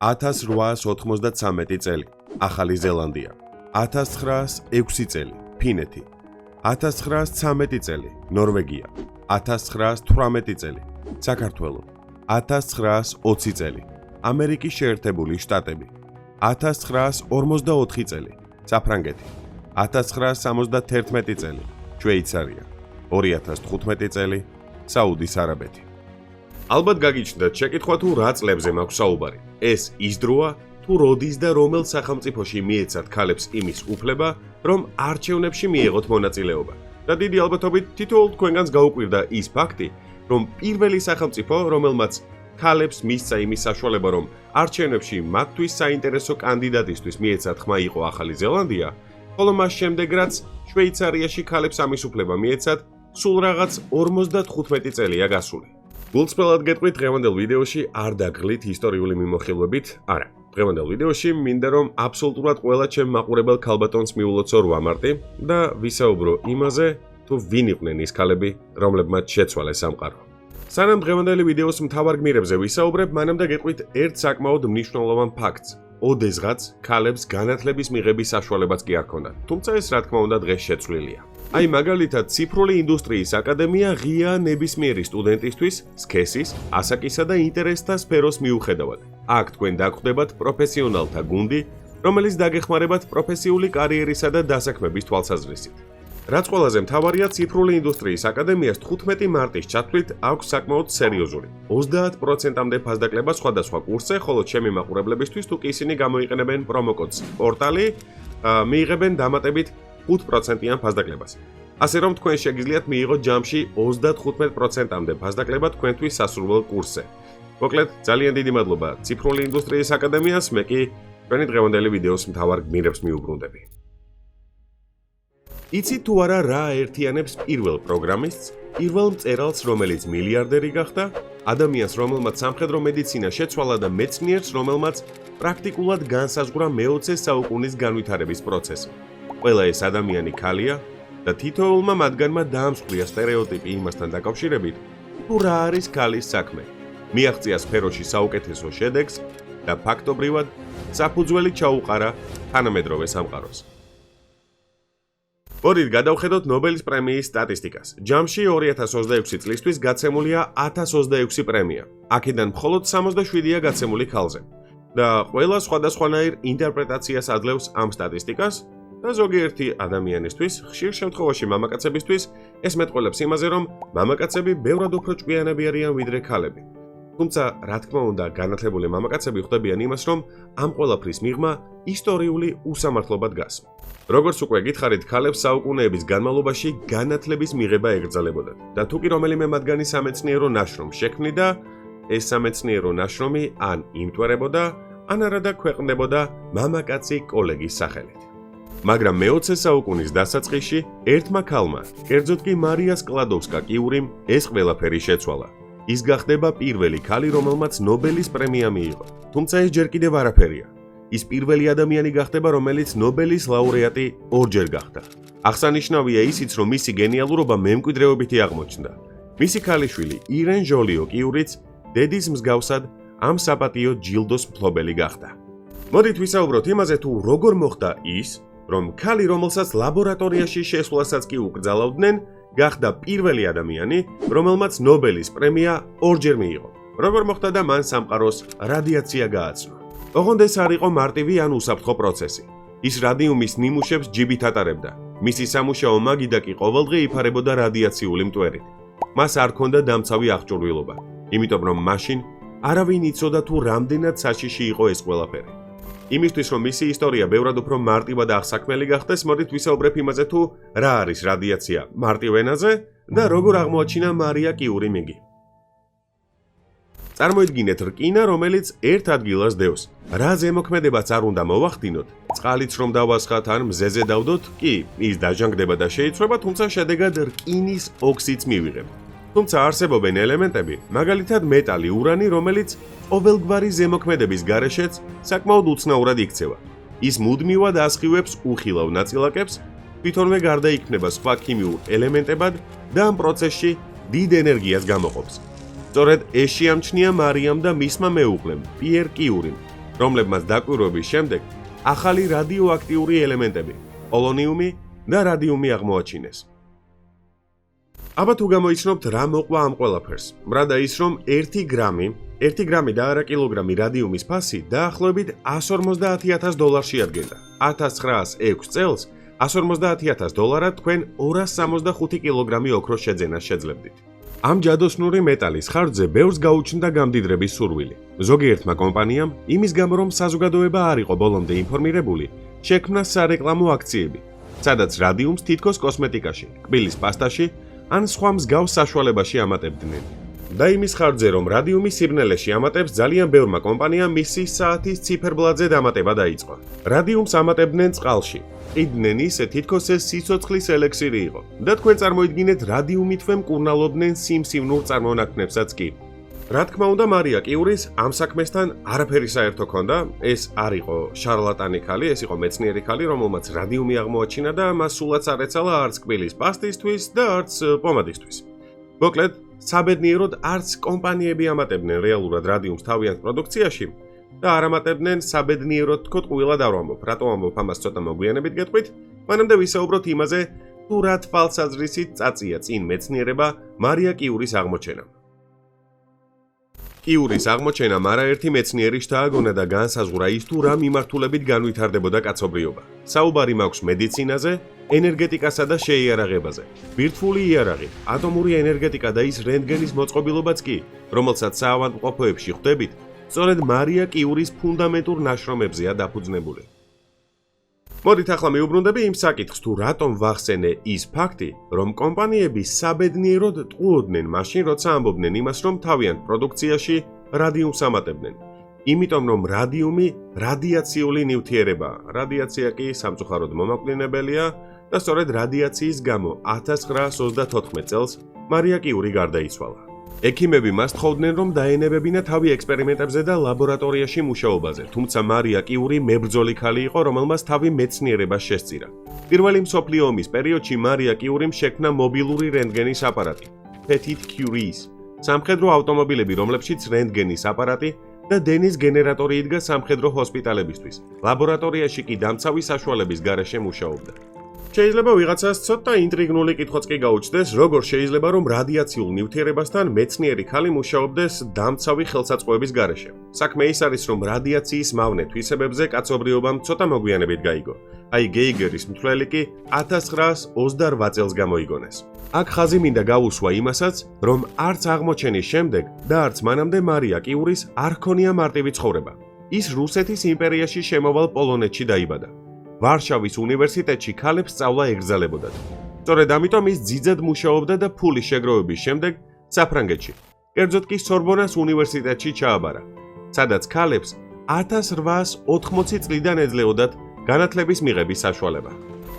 1893 წელი, ახალი ზელანდია. 1906 წელი, ფინეთი. 1913 წელი, ნორვეგია. 1918 წელი, საქართველო. 1920 წელი, ამერიკის შეერთებული შტატები. 1944 წელი, საფრანგეთი. 1971 წელი, შვეიცარია. 2015 წელი, საუდის არაბეთი. ალბათ გაგიჩნდათ შეკითხვა თუ რა წლებზე მაქვს საუბარი. ეს ის დროა, თუ როდის და რომელ სახელმწიფოში მიეცათ ქალებს იმის უფლება, რომ არჩევნებში მიეღოთ მონაწილეობა. და დიდი ალბათობით თითოეულ თქვენგანს გაუკვირდა ის ფაქტი, რომ პირველი სახელმწიფო, რომელმაც ქალებს მისცა იმის საშუალება, რომ არჩევნებში მათთვის საინტერესო კანდიდატისთვის მიეცათ ხმა იყო ახალი ზელანდია, ხოლო მას შემდეგ რაც შვეიცარიაში ქალებს ამის უფლება მიეცათ, სულ რაღაც 55 წელია გასული. გულწრფელად გეტყვით დღევანდელ ვიდეოში არ დაგღლით ისტორიული მიმოხილვებით, არა. დღევანდელ ვიდეოში მინდა რომ აბსოლუტურად ყველა ჩემ მაყურებელ ქალბატონს მიულოცო 8 მარტი და ვისაუბრო იმაზე, თუ ვინ იყვნენ ის ქალები, რომლებმაც შეცვალეს სამყარო. სანამ დღევანდელი ვიდეოს მთავარ გმირებზე ვისაუბრებ, მანამდე გეტყვით ერთ საკმაოდ მნიშვნელოვან ფაქტს. ოდესღაც ქალებს განათლების მიღების საშუალებაც კი არ ჰქონდათ, თუმცა ეს რა თქმა უნდა დღეს შეცვლილია. აი მაგალითად, ციფრული ინდუსტრიის აკადემია ღია ნებისმიერი სტუდენტისთვის სქესის, ასაკისა და ინტერესთა სფეროს მიუხედავად. აქ თქვენ დაგხვდებათ პროფესიონალთა გუნდი, რომელიც დაგეხმარებათ პროფესიული კარიერისა და დასაქმების თვალსაზრისით. რაც ყველაზე მთავარია, ციფრული ინდუსტრიის აკადემიას 15 მარტის ჩათვლით აქვს საკმაოდ სერიოზული 30%-მდე ფასდაკლება სხვადასხვა კურსზე, ხოლო ჩემი მაყურებლებისთვის თუ კი ისინი გამოიყენებენ პრომოკოდს პორტალი, მიიღებენ დამატებით 5%-იან ფასდაკლებას. ასე რომ თქვენ შეგიძლიათ მიიღოთ ჯამში 35%-მდე ფასდაკლება თქვენთვის სასურველ კურსზე. მოკლედ, ძალიან დიდი მადლობა ციფრული ინდუსტრიის აკადემიას, მე კი თქვენი დღევანდელი ვიდეოს მთავარ გმირებს მიუბრუნდები. იცით თუ არა რა აერთიანებს პირველ პროგრამისტს, პირველ მწერალს, რომელიც მილიარდერი გახდა, ადამიანს, რომელმაც სამხედრო მედიცინა შეცვალა და მეცნიერს, რომელმაც პრაქტიკულად განსაზღვრა მე-20 საუკუნის განვითარების პროცესი. ყველა ეს ადამიანი ქალია და თითოეულმა მათგანმა დაამსხვრია სტერეოტიპი იმასთან დაკავშირებით, თუ რა არის ქალის საქმე. მიაღწია სფეროში საუკეთესო შედეგს და ფაქტობრივად საფუძველი ჩაუყარა თანამედროვე სამყაროს. მოდით გადავხედოთ ნობელის პრემიის სტატისტიკას. ჯამში 2026 წლისთვის გაცემულია 1026 პრემია. აქედან მხოლოდ 67-ია გაცემული ქალზე. და ყველა სხვადასხვანაირ ინტერპრეტაციას აძლევს ამ სტატისტიკას და ზოგიერთი ადამიანისთვის, ხშირ შემთხვევაში მამაკაცებისთვის, ეს მეტყველებს იმაზე, რომ მამაკაცები ბევრად უფრო ჭკვიანები არიან ვიდრე ქალები. თუმცა, რა თქმა უნდა, განათლებული მამაკაცები ხვდებიან იმას, რომ ამ ყველაფრის მიღმა ისტორიული უსამართლობა დგას. როგორც უკვე გითხარით, ქალებს საუკუნეების განმავლობაში განათლების მიღება ეკრძალებოდათ და თუ კი რომელიმე მათგანი სამეცნიერო ნაშრომს შექმნიდა, ეს სამეცნიერო ნაშრომი ან იმტვერებოდა, ან არადა ქვეყნდებოდა მამაკაცი კოლეგის სახელით. მაგრამ მე-20 საუკუნის დასაწყისში ერთმა ქალმა, კერძოდ კი მარია სკლადოვსკა-კიურიმ, ეს ყველაფერი შეცვალა. ის გახდება პირველი ქალი, რომელმაც ნობელის პრემია მიიღო. თუმცა ეს ჯერ კიდევ არაფერია. ის პირველი ადამიანი გახდება, რომელიც ნობელის ლაურეატი ორჯერ გახდა. აღსანიშნავია ისიც, რომ მისი გენიალურობა მემკვიდრეობითი აღმოჩნდა. მისი ქალიშვილი, ირენ ჟოლიო-კიურიც, დედის მსგავსად ამ საპატიო ჯილდოს მფლობელი გახდა. მოდით ვისაუბროთ იმაზე, თუ როგორ მოხდა ის, რომ ქალი, რომელსაც ლაბორატორიაში შესვლასაც კი უკრძალავდნენ, გახდა პირველი ადამიანი, რომელმაც ნობელის პრემია ორჯერ მიიღო. როგორ მოხდა და მან სამყაროს რადიაცია გააცნო. ოღონდ ეს არ იყო მარტივი ან უსაფრთხო პროცესი. ის რადიუმის ნიმუშებს ჯიბით ატარებდა. მისი სამუშაო მაგიდა კი ყოველდღე იფარებოდა რადიაციული მტვერით. მას არ ჰქონდა დამცავი აღჭურვილობა, იმიტომ რომ მაშინ არავინ იცოდა თუ რამდენად საშიში იყო ეს ყველაფერი. იმისთვის რომ მისი ისტორია ბევრად უფრო მარტივა და აღსაქმელი გახდეს, მოდით ვისაუბრებ იმაზე თუ რა არის რადიაცია მარტივ ენაზე და როგორ აღმოაჩინა მარია კიურიმ იგი. წარმოიდგინეთ რკინა, რომელიც ერთ ადგილას დევს. რა ზემოქმედებაც არ უნდა მოვახდინოთ, წყალიც რომ დავასხათ ან მზეზე დავდოთ, კი, ის დაჟანგდება და შეიცვლება, თუმცა შედეგად რკინის ოქსიდს მივიღებთ. თუმცა არსებობენ ელემენტები, მაგალითად მეტალი, ურანი, რომელიც ყოველგვარი ზემოქმედების გარეშეც საკმაოდ უცნაურად იქცევა. ის მუდმივად ასხივებს უხილავ ნაწილაკებს, თვითონვე გარდაიქმნება სხვა ქიმიურ ელემენტებად და ამ პროცესში დიდ ენერგიას გამოყოფს. სწორედ ეს შეამჩნია მარიამ და მისმა მეუღლემ, პიერ კიურიმ. რომლებმაც დაკვირვების შემდეგ ახალი რადიოაქტიური ელემენტები, პოლონიუმი და რადიუმი აღმოაჩინეს. აბა თუ გამოიცნობთ რა მოყვა ამ ყველაფერს, ბრადა ის რომ 1 გრამი და არა კილოგრამი რადიუმის ფასი დაახლოებით $150,000 შეადგენდა. 1906 წელს $150,000 თქვენ 265 კილოგრამი ოქროს შეძენას შეძლებდით. ამ ჯადოსნური მეტალის ხარჯზე ბევრს გაუჩნდა გამდიდრების სურვილი. ზოგიერთმა კომპანიამ, იმის გამო რომ საზოგადოება არ იყო ბოლომდე ინფორმირებული, შექმნა სარეკლამო აქციები, სადაც რადიუმს თითქოს კოსმეტიკაში, კბილის პასტაში ან სხვა მსგავს საშუალებაში ამატებდნენ. და იმის ხარჯზე რომ რადიუმის სიბნელეში ამატებს ძალიან ბევრმა კომპანიამ მისი საათის ციფერბლადზე დამატება დაიწყო. რადიუმს ამატებდნენ წყალში. ყიდნენ ისე თითქოს ეს სიცოცხლის ელექსირი იყო და თქვენ წარმოიდგინეთ რადიუმითვე მკურნალობდნენ სიმსივნურ წარმონაქმნებსაც კი. რა თქმა უნდა, მარია კიურის ამ საქმესთან არაფერი საერთო ჰქონდა. ეს არ იყო შარლატანი ქალი, ეს იყო მეცნიერი ქალი, რომელმაც რადიუმი აღმოაჩინა და მას სულაც არ ეცალა არც კბილის პასტისთვის და არც პომადისთვის. მოკლედ, საბედნიეროდ არც კომპანიები ამატებდნენ რეალურად რადიუმს თავიანთ პროდუქციაში და არ ამატებდნენ საბედნიეროდ თქოთ ყვილად არ ვამბობ. რატო ვამბობ ამას ცოტა მოგვიანებით გეტყვით? მანამდე ვისაუბროთ იმაზე, თუ რა თვალსაზრისით წაწია წინ მეცნიერება მარია კიურის აღმოჩენამ. კიურის აღმოჩენამ არაერთი მეცნიერი შთააგონა და განსაზღვრა ის თუ რა მიმართულებით განვითარდებოდა კაცობრიობა. საუბარი მაქვს მედიცინაზე, ენერგეტიკასა და შეიარაღებაზე. ბირთვული იარაღი, ატომური ენერგეტიკა და ის რენტგენის მოწყობილობაც კი, რომელსაც საავადმყოფოებში ხვდებით, სწორედ მარია კიურის ფუნდამენტურ ნაშრომებზეა დაფუძნებული. მოდით ახლა მივუბრუნდები იმ საკითხს, თუ რატომ ვახსენე ის ფაქტი, რომ კომპანიები საბედნიეროდ ტყუოდნენ მაშინ, როცა ამბობდნენ იმას, რომ თავიანთ პროდუქციაში რადიუმს ამატებდნენ. იმიტომ რომ რადიუმი რადიაციული ნივთიერებაა. რადიაცია კი სამწუხაროდ მომაკვდინებელია და სწორედ რადიაციის გამო 1934 წელს მარია კიური გარდაიცვალა. ექიმები მას თხოვდნენ, რომ დაენებებინა თავი ექსპერიმენტებზე და ლაბორატორიაში მუშაობაზე, თუმცა მარია კიური მებრძოლი ქალი იყო, რომელმაც თავი მეცნიერებას შესწირა. პირველი მსოფლიო ომის პერიოდში მარია კიურიმ შექმნა მობილური რენტგენის აპარატი, Petit Curies, სამხედრო ავტომობილები, რომლებშიც რენტგენის აპარატი და დენის გენერატორი იდგა სამხედრო ჰოსპიტალებისთვის. ლაბორატორიაში კი დამცავი საშუალების გარეშე მუშაობდა. შეიძლება ვიღაცას ცოტა ინტრიგნული კითხვაც კი გაუჩნდეს, როგორ შეიძლება რომ რადიაციულ ნივთიერებასთან მეცნიერი ქალი მუშაობდეს დამცავი ხელსაწყოების გარეშე. საქმე ის არის, რომ რადიაციის მავნე თვისებებზე კაცობრიობამ ცოტა მოგვიანებით გაიგო. აი გეიგერის მთვლელი კი 1928 წელს გამოიგონეს. აქ ხაზი მინდა გაუსვა იმასაც, რომ არც აღმოჩენის შემდეგ და არც მანამდე მარია კიურის არ ჰქონია მარტივი ცხოვრება. ის რუსეთის იმპერიაში შემოვალ პოლონეთში დაიბადა. ვარშავის უნივერსიტეტში ქალებს სწავლა ეგრძელებოდათ. სწორედ ამიტომ ის ძიძად მუშაობდა და ფულის შეგროვების შემდეგ საფრანგეთში, კერძოდ კი სორბონას უნივერსიტეტში ჩააბარა, სადაც ქალებს 1880 წლიდან ეძლეოდათ განათლების მიღების საშუალება.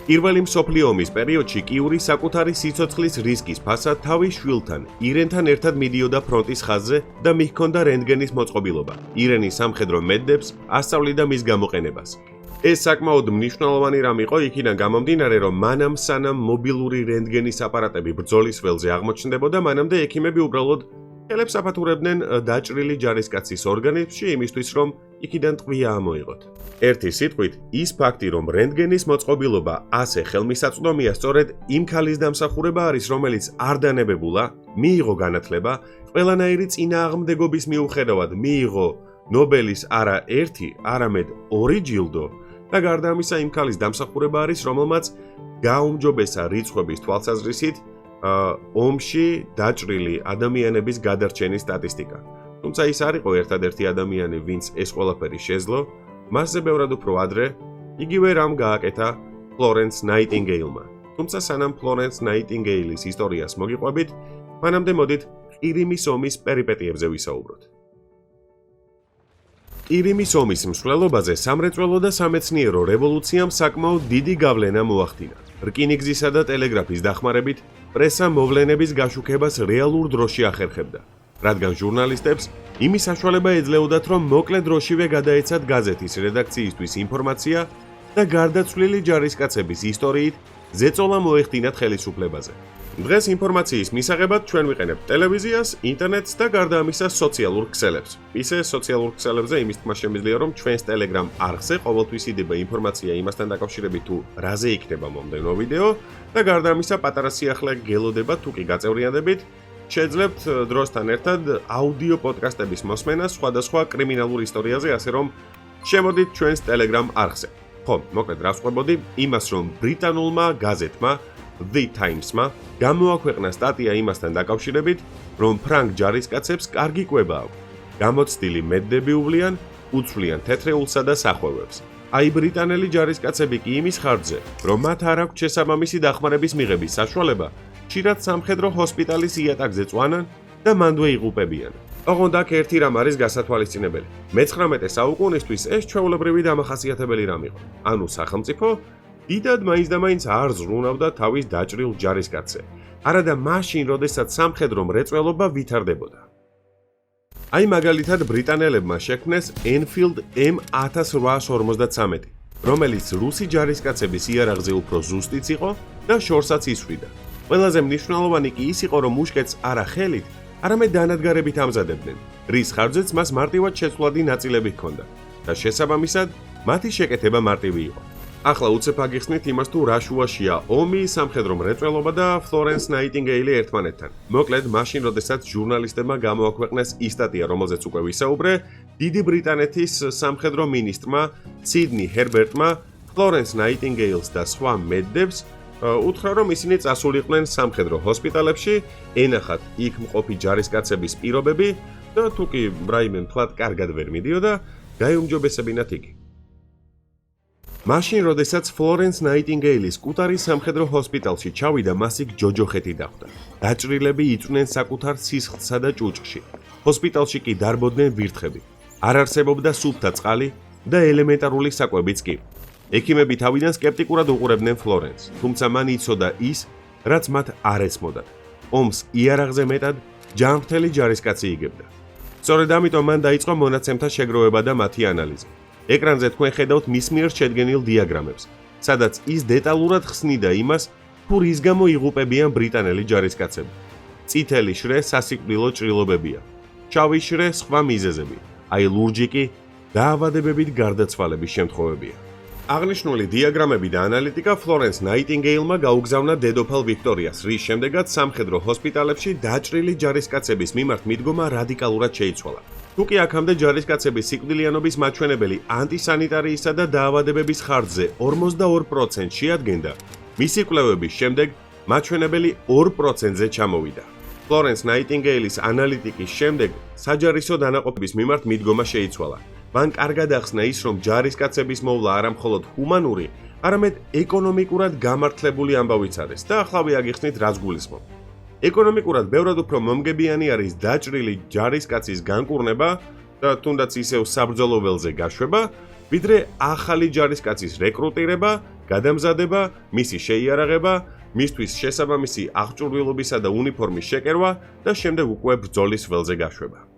პირველი მსოფლიო ომის პერიოდში კიური საკუთარი სიცოცხლის რისკის ფასად თავის შვილთან, ირენთან ერთად მიდიოდა ფრონტის ხაზზე და მიჰქონდა რენტგენის მოწყობილობა. ირენის სამხედრო მედდებს ასწავლიდა მის გამოყენებას. ეს საკმაოდ მნიშვნელოვანი რამ იყო იქიდან გამომდინარე, რომ მანამ სანამ მობილური რენტგენის აპარატები ბრძოლის ველზე აღმოჩნდებოდა, მანამდე ექიმები უბრალოდ ხელებს აფათურებდნენ დაჭრილი ჯარისკაცის ორგანიზმში იმისთვის, რომ იქიდან ტყვია ამოიღოთ. ერთი სიტყვით, ის ფაქტი, რომ რენტგენის მოწყობილობა ასე ხელმისაწვდომია, სწორედ იმ ქალის დამსახურება არის, რომელიც არ დანებებულა, მიიღო განათლება, ყველანაირი წინააღმდეგობის მიუხედავად მიიღო ნობელის არა ერთი, არამედ 2 ჯილდო და გარდა ამისა იმ ქალის დამსახურება არის, რომელმაც გაუმჯობესა რიცხვების თვალსაზრისით ომში დაჭრილი ადამიანების გადარჩენის სტატისტიკა. თუმცა ის არ იყო ერთადერთი ადამიანი, ვინც ეს ყველაფერი შეძლო, მასზე ბევრად უფრო ადრე იგივე რამ გააკეთა ფლორენს ნაიტინგეილმა. თუმცა სანამ ფლორენს ნაიტინგეილის ისტორიას მოგიყვებით, მანამდე მოდით ყირიმის ომის პერიპეტიებზე ვისაუბროთ. ყირიმის ომის მსვლელობაზე სამრეწველო და სამეცნიერო რევოლუციამ საკმაოდ დიდი გავლენა მოახდინა. რკინიგზისა და ტელეგრაფის დახმარებით პრესა მოვლენების გაშუქებას რეალურ დროში ახერხებდა, რადგან ჟურნალისტებს იმის საშუალება ეძლეოდათ, რომ მოკლე დროშივე გადაეცათ გაზეთის რედაქციისთვის ინფორმაცია და გარდაცვლილი ჯარისკაცების ისტორიით ზეწოლა მოეხდინათ ხელისუფლებაზე. დღეს ინფორმაციის მისაღებად ჩვენ ვიყენებთ ტელევიზიას, ინტერნეტს და გარდა ამისა სოციალურ ქსელებს. ისე სოციალურ ქსელებზე იმის თქმა შემიძლია, რომ ჩვენს Telegram არხზე ყოველთვის იდება ინფორმაცია იმასთან დაკავშირებით თუ რაზე იქნება მომდევნო ვიდეო და გარდა ამისა პატარა სიახლე გელოდება თუ კი გაწევრიანდებით, შეძლებთ დროსთან ერთად აუდიო პოდკასტების მოსმენა სხვადასხვა კრიმინალურ ისტორიაზე, ასე რომ შემოდით ჩვენს Telegram არხზე. ხო, მოკლედ რა ვყვებოდი, იმას რომ ბრიტანულმა გაზეთმა The Times-მა გამოაქვეყნა სტატია იმასთან დაკავშირებით, რომ ფრანგ ჯარისკაცებს კარგი კვება აქვს. გამოცდილი მედდები უვლიან, უცვლიან თეთრეულსა და სახვევებს. აი ბრიტანელი ჯარისკაცები კი იმის ხარჯზე, რომ მათ არ აქვთ შესაბამისი დახმარების მიღების საშუალება, ხშირად სამხედრო ჰოსპიტალის იატაკზე წვანან და მანდვე იღუპებიან. ოღონდ აქ ერთი რამ არის გასათვალისწინებელი. მე-19 საუკუნისთვის ეს ჩვეულებრივი დამახასიათებელი რამ იყო. ანუ სახელმწიფო დიდად მაინც არ ზრუნავდა თავის დაჭრილ ჯარისკაცზე. არადა მაშინ, როდესაც სამხედრო მრეწველობა ვითარდებოდა. აი მაგალითად ბრიტანელებმა შექმნეს Enfield M1853, რომელიც რუსი ჯარისკაცების იარაღზე უფრო ზუსტიც იყო და შორსაც ისვრიდა. ყველაზე მნიშვნელოვანი კი ის იყო, რომ მუშკეტს არა ხელით, არამედ დანადგარებით ამზადებდნენ, რის ხარჯზეც მას მარტივად შეცვლადი ნაწილები ჰქონდა და შესაბამისად მათი შეკეთება მარტივი იყო. ახლა უცებ აგიხსნით იმას თუ რა შუაშია ომი, სამხედრო მრეწველობა და Florence Nightingale ერთმანეთთან. მოკლედ, მაშინ, როდესაც ჟურნალისტებმა გამოაქვეყნეს ის სტატია, რომელზეც უკვე ვისაუბრე, დიდი ბრიტანეთის სამხედრო მინისტრმა Sidney Herbertმა Florence Nightingale-ს და სხვა მედდებს უთხრა, რომ ისინი წასულიყვნენ სამხედრო ჰოსპიტალებში, ენახათ იქ მყოფი ჯარისკაცების პირობები და თუ კი რაიმე მთლად კარგად ვერ მიდიოდა, გაიუმჯობესებინათ იგი. მაშინ, როდესაც Florence Nightingale-ის კუტარის სამხედრო ჰოსპიტალში ჩავიდა, მას იქ ჯოჯოხეთი დახვდა. დაჭრილები იწვნენ საკუთარ სისხლსა და ჭუჭყში. ჰოსპიტალში კი დარბოდნენ ვირთხები. არ არსებობდა სუფთა წყალი და ელემენტარული საკვებიც კი. ექიმები თავიდან სკეპტიკურად უყურებდნენ Florence, თუმცა მან იცოდა ის, რაც მათ არ ეცმოდათ. ომს იარაღზე მეტად ჯანმრთელი ჯარისკაცი იგებდა. სწორედ ამიტომ მან დაიწყო მონაცემთა შეგროვება და მათი ანალიზი. ეკრანზე თქვენ ხედავთ მის მიერ შედგენილ დიაგრამებს, სადაც ის დეტალურად ხსნიდა იმას, თუ რის გამო იღუპებიან ბრიტანელი ჯარისკაცები. წითელი შრე სასიკვდილო ჭრილობებია, შავი შრე სხვა მიზეზები, აი ლურჯი კი დაავადებებით გარდაცვალების შემთხვევებია. აღნიშნული დიაგრამები და ანალიტიკა Florence Nightingale-მა გაუგზავნა დედოფალ ვიქტორიას, რის შემდეგაც სამხედრო ჰოსპიტალებში დაჭრილი ჯარისკაცების მიმართ მიდგომა რადიკალურად შეიცვალა. თუკი აქამდე ჯარისკაცების სიკვდილიანობის მაჩვენებელი ანტისანიტარიისა და დაავადებების ხარჯზე 42% შეადგენდა, მისი კვლევების შემდეგ მაჩვენებელი 2%-ზე ჩამოვიდა. Florence Nightingale-ის ანალიტიკის შემდეგ საჯარისო დანაყოფების მიმართ მიდგომა შეიცვალა. მან კარგად ახსნა ის, რომ ჯარისკაცების მოვლა არა მხოლოდ ჰუმანური, არამედ ეკონომიკურად გამართლებული ამბავიც არის და ახლავე აგიხსნით რაც გულისხმობ. ეკონომიკურად ბევრად უფრო მომგებიანი არის დაჭრილი ჯარისკაცის განკურნება და თუნდაც ისევ საბრძოლო ველზე გაშვება, ვიდრე ახალი ჯარისკაცის რეკრუტირება, გადამზადება, მისი შეიარაღება, მისთვის შესაბამისი აღჭურვილობისა და უნიფორმის შეკერვა და შემდეგ უკვე ბრძოლის ველზე გაშვება.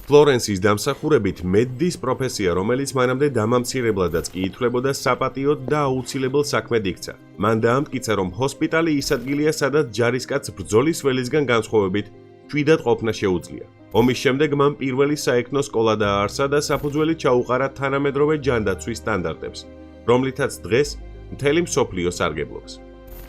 Florence-ის დამსახურებით მედდის პროფესია, რომელიც მანამდე დამამცირებლადაც კი ითვლებოდა საპატიოდ და აუცილებელ საქმედ იქცა. მან დაამტკიცა, რომ ჰოსპიტალი ის ადგილია, სადაც ჯარისკაცს ბრძოლის ველისგან განსხვავებით მშვიდად ყოფნა შეუძლია. ომის შემდეგ მან პირველი საექნო სკოლა დააარსა და საფუძველი ჩაუყარა თანამედროვე ჯანდაცვის სტანდარტებს, რომლითაც დღეს მთელი მსოფლიო სარგებლობს.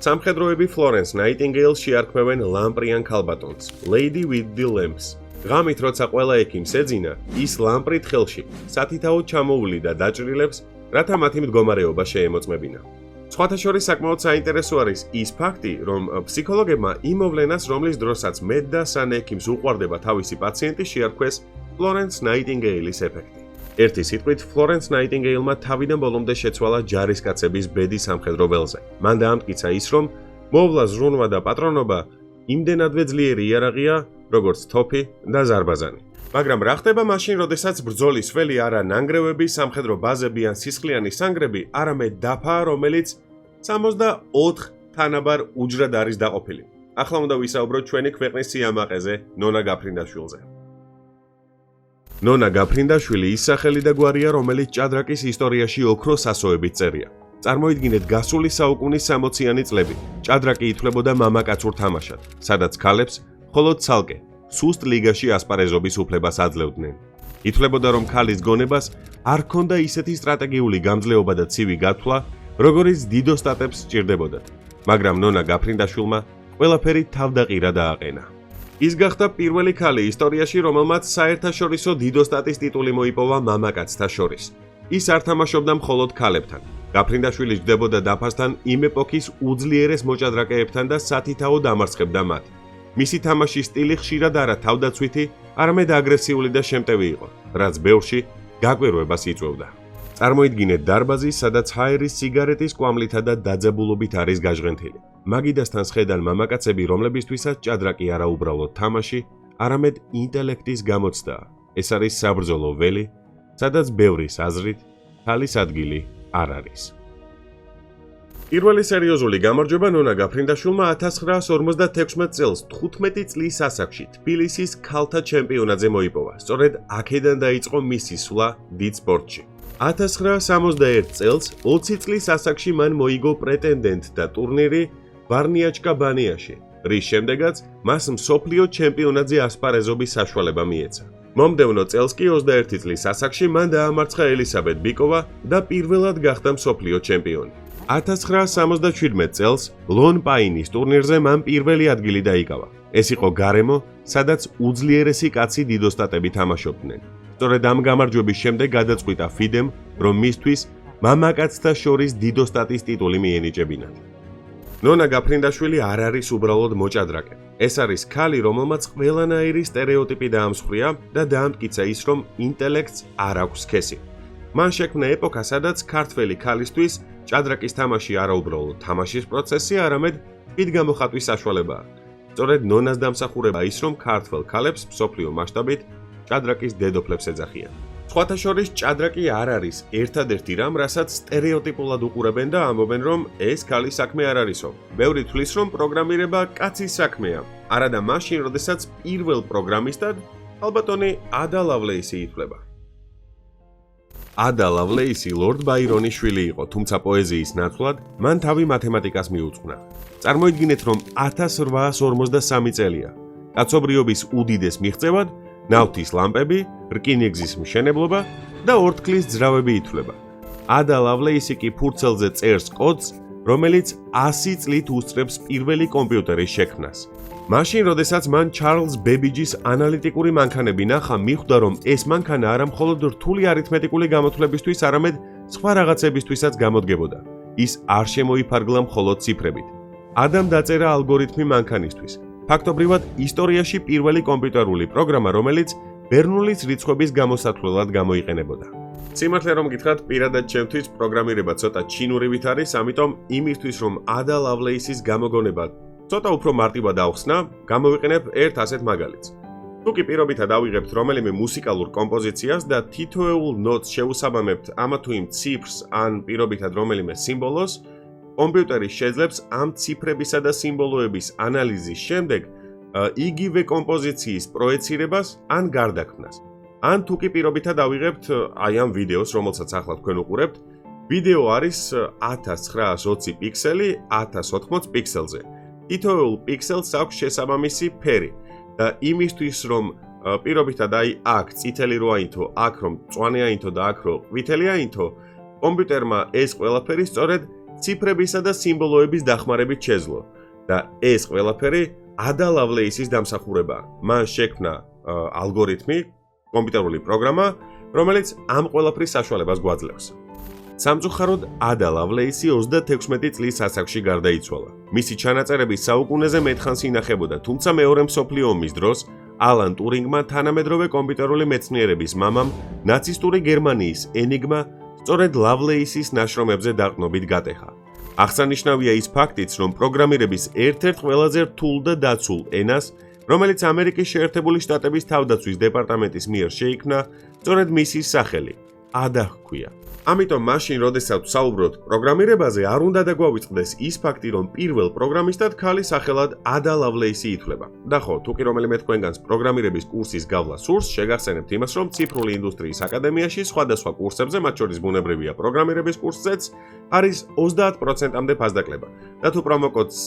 სამხედროები Florence Nightingale შეარქმევენ ლამპრიან ქალბატონს, Lady with the Lamps. ღამით როცა ყველა ექიმს ეძინა, ის ლამპრით ხელში სათითაოდ ჩამოუვლიდა დაჭრილებს, რათა მათი მდგომარეობა შეემოწმებინა. სხვათა შორის საკმაოდ საინტერესო არის ის ფაქტი, რომ ფსიქოლოგებმა იმ მოვლენას, რომლის დროსაც მედ და სან ექიმს უყვარდება თავისი პაციენტი, შეარქვეს Florence Nightingale-ის ეფექტი. ერთი სიტყვით, Florence Nightingale-მა თავიდან ბოლომდე შეცვალა ჯარისკაცების ბედი სამხედრო ველზე. მან დაამტკიცა ის, რომ მოვლა, ზრუნვა და პატრონობა იმდენადვე ძლიერი იარაღია, როგორც თოფი და ზარბაზანი. მაგრამ რა ხდება მაშინ, როდესაც ბრძოლის ველი არა ნანგრევები, სამხედრო ბაზები ან სისხლიანი სანგრები, არამედ დაფა, რომელიც 64 თანაბარ უჯრად არის დაყოფილი. ახლა უნდა ვისაუბროთ ჩვენი ქვეყნის სიამაყეზე, ნონა გაფრინდაშვილზე. ნონა გაფრინდაშვილი ის სახელი და გვარია, რომელიც ჭადრაკის ისტორიაში ოქროს ასოებით წერია. წარმოიდგინეთ გასული საუკუნის 60-იანი წლები. ჭადრაკი ითვლებოდა მამაკაცურ თამაშად, სადაც ქალებს მხოლოდ ცალკე სუსტ ლიგაში ასპარეზობის უფლებას აძლევდნენ. ითვლებოდა, რომ ქალის გონებას არ ჰქონდა ისეთი სტრატეგიული გამძლეობა და ცივი გათვლა, როგორიც დიდოსტატებს სჭირდებოდათ. მაგრამ ნონა გაფრინდაშვილმა ყველაფერი თავდაყირა დააყენა. ის გახდა პირველი ქალი ისტორიაში, რომელმაც საერთაშორისო დიდოსტატის ტიტული მოიპოვა მამაკაცთა შორის. ის არ თამაშობდა მხოლოდ ქალებთან. გაფრინდაშვილი ჯდებოდა დაფასთან იმ ეპოქის უძლიერეს მოჭადრაკეებთან და სათითაოდ ამარცხებდა მათ. მისი თამაშის სტილი ხშირად არა თავდაცვითი, არამედ აგრესიული და შემტევი იყო, რაც ბევრში გაკვირვებას იწვევდა. წარმოიდგინეთ დარბაზი, სადაც ჰაერის სიგარეტის კვამლითა და დაძაბულობით არის გაჟღენთილი. მაგიდასთან სხედან მამაკაცები, რომლებისთვისაც ჭადრაკი არა უბრალოდ თამაში, არამედ ინტელექტის გამოცდაა. ეს არის საბრძოლო ველი, სადაც ბევრის აზრით ქალის ადგილი არ არის. პირველი სერიოზული გამარჯვება ნონა გაფრინდაშვილმა 1956 წელს 15 წლის ასაკში თბილისის ქალთა ჩემპიონატზე მოიპოვა. სწორედ აქედან დაიწყო მისი სვლა დიდ სპორტში. 1961 წელს 20 წლის ასაკში მან მოიგო პრეტენდენტთა ტურნირი ვარნიაჩკა ბანიაში, რის შემდეგაც მას მსოფლიო ჩემპიონატზე ასპარეზობის საშუალება მიეცა. მომდევნო წელს კი 21 წლის ასაკში მან დაამარცხა ელისაბედ ბიკოვა და პირველად გახდა მსოფლიო ჩემპიონი. 1977 წელს ლონ პაინის ტურნირზე მან პირველი ადგილი დაიკავა. ეს იყო გარემო, სადაც უძლიერესი კაცი დიდოსტატები თამაშობდნენ. სწორედ ამ გამარჯვების შემდეგ გადაწყვიტა ფიდემ, რომ მისთვის მამაკაცთა შორის დიდოსტატის ტიტული მიენიჭებინათ. ნონა გაფრინდაშვილი არ არის უბრალოდ მოჭადრაკე. ეს არის ქალი, რომელმაც ყველანაირი სტერეოტიპი დაამსხვრია და დაამტკიცა ის, რომ ინტელექტს არ აქვს სქესი. მან შექმნა ეპოქა, სადაც ქართველი ქალისთვის ჭადრაკის თამაში არა უბრალოდ თამაშის პროცესი, არამედ თვითგამოხატვის საშუალებაა. სწორედ ნონას დამსახურება ის, რომ ქართველ ქალებს მსოფლიო მასშტაბით ჭადრაკის დედოფლებს ეძახიან. სხვათა შორის ჭადრაკი არ არის ერთადერთი რამ, რასაც სტერეოტიპულად უყურებენ და ამბობენ, რომ ეს ქალის საქმე არ არისო. ბევრი თვლის, რომ პროგრამირება კაცის საქმეა. არადა მაშინ, როდესაც პირველ პროგრამისტად ალბათონი ადა ლავლეისი ითვლება. ადა ლავლეისი ლორდ ბაირონის შვილი იყო, თუმცა პოეზიის ნაცვლად მან თავი მათემატიკას მიუძღვნა. წარმოიდგინეთ, რომ 1853 წელია. კაცობრიობის უდიდეს მიღწევად ნავთის ლამპები, რკინიგზის მშენებლობა და ორთქლის ძრავები ითვლება. ადა ლავლეისი კი ფურცელზე წერს კოდს, რომელიც 100 წლით უსწრებს პირველი კომპიუტერის შექმნას. მაშინ, როდესაც მან ჩარლზ ბებიჯის ანალიტიკური მანქანები ნახა, მიხვდა, რომ ეს მანქანა არა მხოლოდ რთული არითმეტიკული გამოთვლებისთვის, არამედ სხვა რაღაცებისთვისაც გამოდგებოდა. ის არ შემოიფარგლა მხოლოდ ციფრებით. ადამ დაწერა ალგორითმი მანქანისთვის. ფაქტობრივად, ისტორიაში პირველი კომპიუტერული პროგრამა, რომელიც ბერნულის რიცხვების გამოსათვლელად გამოიყენებოდა. სიმართლე რომ გითხრათ, პირადად ჩემთვის პროგრამირება ცოტა ჩინურივით არის, ამიტომ იმისთვის, რომ ადა ლავლეისის გამოგონება ცოტა უფრო მარტივად ავხსნა, გამოვიყენებ ერთ ასეთ მაგალითს. თუ კი პირობითად ავიღებთ რომელიმე მუსიკალურ კომპოზიციას და თითოეულ ნოტს შევუსაბამებთ ამა თუ იმ ციფრს ან პირობითად რომელიმე სიმბოლოს, კომპიუტერი შეძლებს ამ ციფრებისა და სიმბოლოების ანალიზის შემდეგ იგივე კომპოზიციის პროეცირებას ან გარდაქმნას. ან თუ კი პირობითად ავიღებთ აი ამ ვიდეოს, რომელსაც ახლა თქვენ უყურებთ, ვიდეო არის 1920 პიქსელი 1080 პიქსელზე. თითოეულ პიქსელს აქვს შესაბამისი ფერი და იმისთვის, რომ პირობითად აი აქ წითელი რო აინთო, აქ რომ მწვანე აინთო და აქ რო ყვითელი აინთო, კომპიუტერმა ეს ყველაფერი სწორედ ციფრებისა და სიმბოლოების დახმარებით შეძლო და ეს ყველაფერი ადა ლავლეისის დამსახურებაა. მან შექმნა ალგორითმი, კომპიუტერული პროგრამა, რომელიც ამ ყველაფრის საშუალებას გვაძლევს. სამწუხაროდ, ადა ლავლეისი 36 წლის ასაკში გარდაიცვალა. მისი ჩანაწერები საუკუნეზე მეტხანს ინახებოდა, თუმცა მეორე მსოფლიო ომის დროს ალან ტურინგმა თანამედროვე კომპიუტერული მეცნიერების მამამ ნაცისტური გერმანიის ენიგმა სწორედ ლავლეისის ნაშრომებზე დაყრდნობით გატეხა. აღსანიშნავია ის ფაქტიც, რომ პროგრამირების ერთ-ერთ ყველაზე რთულ და დაცულ ენას, რომელიც ამერიკის შეერთებული შტატების თავდაცვის დეპარტამენტის მიერ შეიქმნა, სწორედ მისი სახელი ADA ჰქვია. ამიტომ მაშინ, როდესაც საუბრობთ პროგრამირებაზე, არ უნდა დაგვავიწყდეს ის ფაქტი, რომ პირველ პროგრამისტად ქალი სახელად ADA Lovelace ითვლება. და ხო, თუ კი რომელიმე თქვენგანს პროგრამირების კურსის გავლა სურს, შეგახსენებთ იმას, რომ ციფრული ინდუსტრიის აკადემიაში სხვადასხვა კურსებზე, მათ შორის ბუნებრივია პროგრამირების კურსზეც, არის 30%-მდე ფასდაკლება. და თუ პრომოკოდს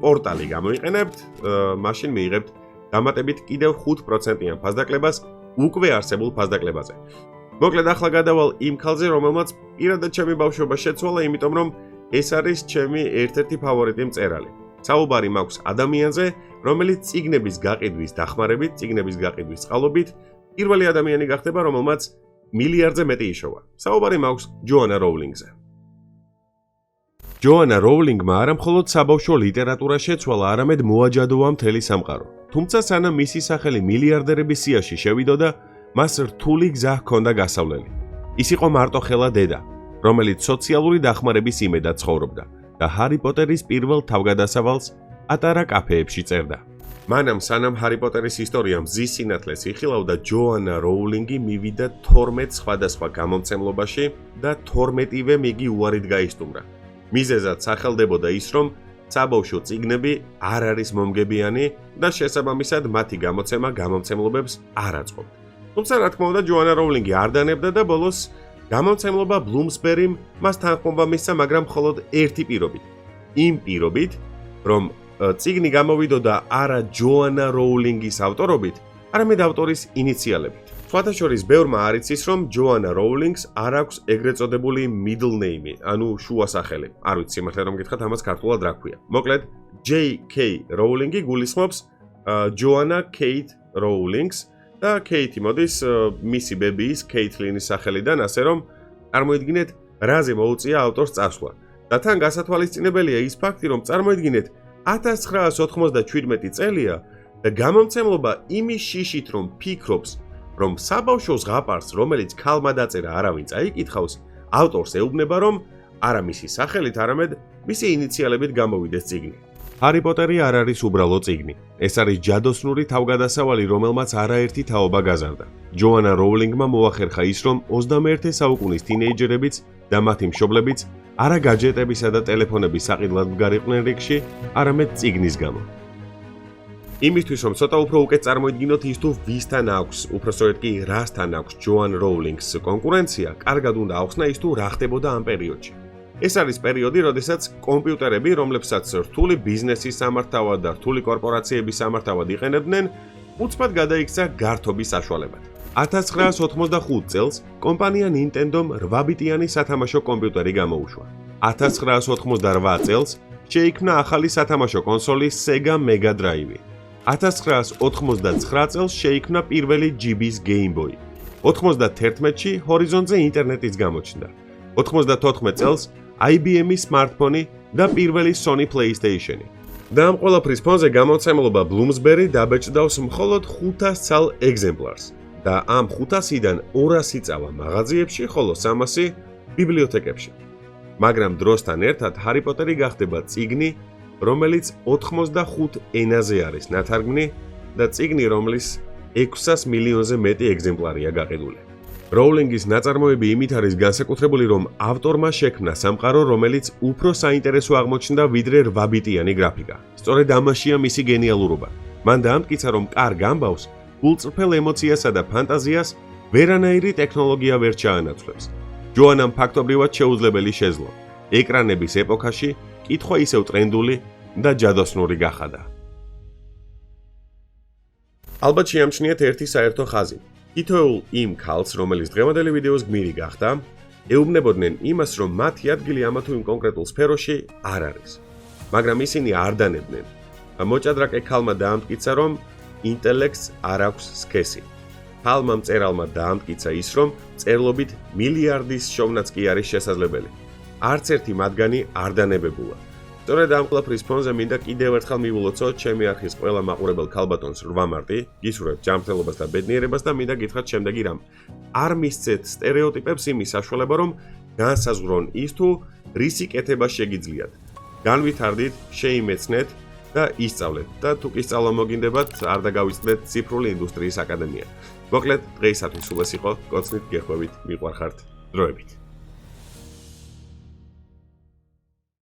პორტალი გამოიყენებთ, მაშინ მიიღებთ დამატებით კიდევ 5%-იან ფასდაკლებას უკვე არსებულ ფასდაკლებაზე. მოკლედ ახლა გადავალ იმ ქალზე, რომელმაც პირადად ჩემი ბავშვობა შეცვალა, იმიტომ რომ ეს არის ჩემი ერთ-ერთი ფავორიტი მწერალი. საუბარი მაქვს ადამიანზე, რომელიც წიგნების გაყიდვის დახმარებით, წიგნების გაყიდვის წყალობით, პირველი ადამიანი გახდება, რომელმაც მილიარდზე მეტი იშოვა. საუბარი მაქვს ჯოანა როულინგზე. ჯოანა როულინგმა არა მხოლოდ საბავშვო ლიტერატურა შეცვალა, არამედ მოაჯადოვა მთელი სამყარო. თუმცა სანამ მისი სახელი მილიარდერების სიაში შევიდოდა, მას რთული გზა ჰქონდა გასავლელი. ის იყო მარტოხელა დედა, რომელიც სოციალური დახმარების იმედად ცხოვრობდა და ჰარი პოტერის პირველ თავგადასავალს ატარა კაფეებში წერდა. მანამ სანამ ჰარი პოტერის ისტორია მზის სინათლეს იხილავდა, ჯოანა როულინგი მივიდა 12 სხვადასხვა გამომცემლობაში და 12-ვე მიგი უარით გაისტუმრა. მიზეზად სახელდებოდა ის, რომ საბავშვო წიგნები არ არის მომგებიანი და შესაბამისად მათი გამოცემა გამომცემლობებს არ აწყობდა. თუმცა რა თქმა უნდა ჯოანა როულინგი არ დანებდა და ბოლოს გამომცემლობა ბლუმსბერიმ მას თანხმობა მისცა, მაგრამ მხოლოდ ერთი პირობით. იმ პირობით, რომ წიგნი გამოვიდოდა არა ჯოანა როულინგის ავტორობით, არამედ ავტორის ინიციალებით. სხვათა შორის ბევრმა არ იცის, რომ ჯოანა როულინგს არ აქვს ეგრეთ წოდებული middle name, ანუ შუა სახელი. არ ვიცი სიმართლე რომ გითხრათ, ამას ქართულად რა ქვია. მოკლედ, J.K. როულინგი გულისხმობს ჯოანა კეით როულინგს და კეითი მოდის მისი ბებიის კეითლინის სახელიდან, ასე რომ წარმოიდგინეთ, რაზე მოუწია ავტორს წასვლა. და თან გასათვალისწინებელია ის ფაქტი, რომ წარმოიდგინეთ 1997 წელია და გამომცემლობა იმის შიშით რომ ფიქრობს, რომ საბავშვო ზღაპარს, რომელიც ქალმა დაწერა, არავინ წაიკითხავს, ავტორს ეუბნება, რომ არა მისი სახელით, არამედ მისი ინიციალებით გამოვიდეს წიგნი. ჰარი პოტერი არ არის უბრალო წიგნი. ეს არის ჯადოსნური თავგადასავალი, რომელმაც არაერთი თაობა გაზარდა. ჯოანა როულინგმა მოახერხა ის, რომ 21 საუკუნის თინეიჯერებიც და მათი მშობლებიც არა გაჯეტებისა და ტელეფონების საყიდლად მდგარიყვნენ რიგში, არამედ წიგნის გამო. იმისთვის რომ ცოტა უფრო უკეთ წარმოიდგინოთ ის თუ ვისთან აქვს, უпроსტოდ კი რასთან აქვს ჯოან როულინგს კონკურენცია, კარგად უნდა ახსნა ის თუ რა ხდებოდა ამ პერიოდში. ეს არის პერიოდი, როდესაც კომპიუტერები, რომლებსაც რთული ბიზნესის სამართავად და რთული კორპორაციების სამართავად იყენებდნენ, უცბად გადაიქცა გართობის საშუალებად. 1985 წელს კომპანია Nintendo-მ 8-ბიტიანი სათამაშო კომპიუტერი გამოუშვა. 1988 წელს შეიქმნა ახალი სათამაშო კონსოლი Sega Mega Drive. 1999 წელს შეიქმნა პირველი GB-ის Game Boy. 91-ში ჰორიზონტზე ინტერნეტიც გამოჩნდა. 94 წელს IBM-ის smartphone და პირველი Sony PlayStation. და ამ ყველაფრის ფონზე გამოცემლობა Bloomsbury დაბეჭდავს მხოლოდ 500 ცალ ეგზემპლარს და ამ 500-დან 200 წავა მაღაზიებში, ხოლო 300 ბიბლიოთეკებში. მაგრამ დროსთან ერთად ჰარი პოტერი გახდება წიგნი, რომელიც 85 ენაზე არის ნათარგმნი და წიგნი, რომლის 600 მილიონზე მეტი ეგზემპლარია გაყიდული. როულინგის ნაწარმოები იმით არის განსაკუთრებული, რომ ავტორმა შექმნა სამყარო, რომელიც უფრო საინტერესო აღმოჩნდა ვიდრე 8-ბიტიანი გრაფიკა. სწორედ ამაშია მისი გენიალურობა. მან დაამტკიცა, რომ კარგ ამბავს, გულწრფელ ემოციასა და ფანტაზიას ვერანაირი ტექნოლოგია ვერ ჩაანაცვლებს. ჯოანამ ფაქტობრივად შეუძლებელი შეძლო. ეკრანების ეპოქაში კითხვა ისევ ტრენდული და ჯადოსნური გახადა. ალბათ შეამჩნიეთ ერთი საერთო ხაზი. თითოეულ იმ ქალს, რომელიც დღევანდელი ვიდეოს გმირი გახდა, ეუბნებოდნენ იმას, რომ მათი ადგილი ამა თუ იმ კონკრეტულ სფეროში არ არის. მაგრამ ისინი არ დანებდნენ. მოჭადრაკე ქალმა დაამტკიცა, რომ ინტელექტს არ აქვს სქესი. ქალმა მწერალმა დაამტკიცა ის, რომ წერლობით მილიარდის შოვნაც კი არის შესაძლებელი. არც ერთი მათგანი არ დანებებულა. სწორედ ამ ყველაფრის ფონზე მინდა კიდევ ერთხელ მივულოცოთ ჩემი არხის ყველა მაყურებელ ქალბატონს 8 მარტი, გისურვებთ ჯანმრთელობას და ბედნიერებას და მინდა გითხრათ შემდეგი რამ. არ მისცეთ სტერეოტიპებს იმის საშუალება, რომ განსაზღვრონ ის თუ რისი კეთება შეგიძლიათ. განვითარდით, შეიმეცნეთ და ისწავლეთ და თუ კი სწავლა მოგინდებათ, არ დაგავიწყდეთ ციფრული ინდუსტრიის აკადემია. მოკლედ, დღეისათვის სულ ეს იყო, კოცნით გეხვევით, მიყვარხართ. დროებით.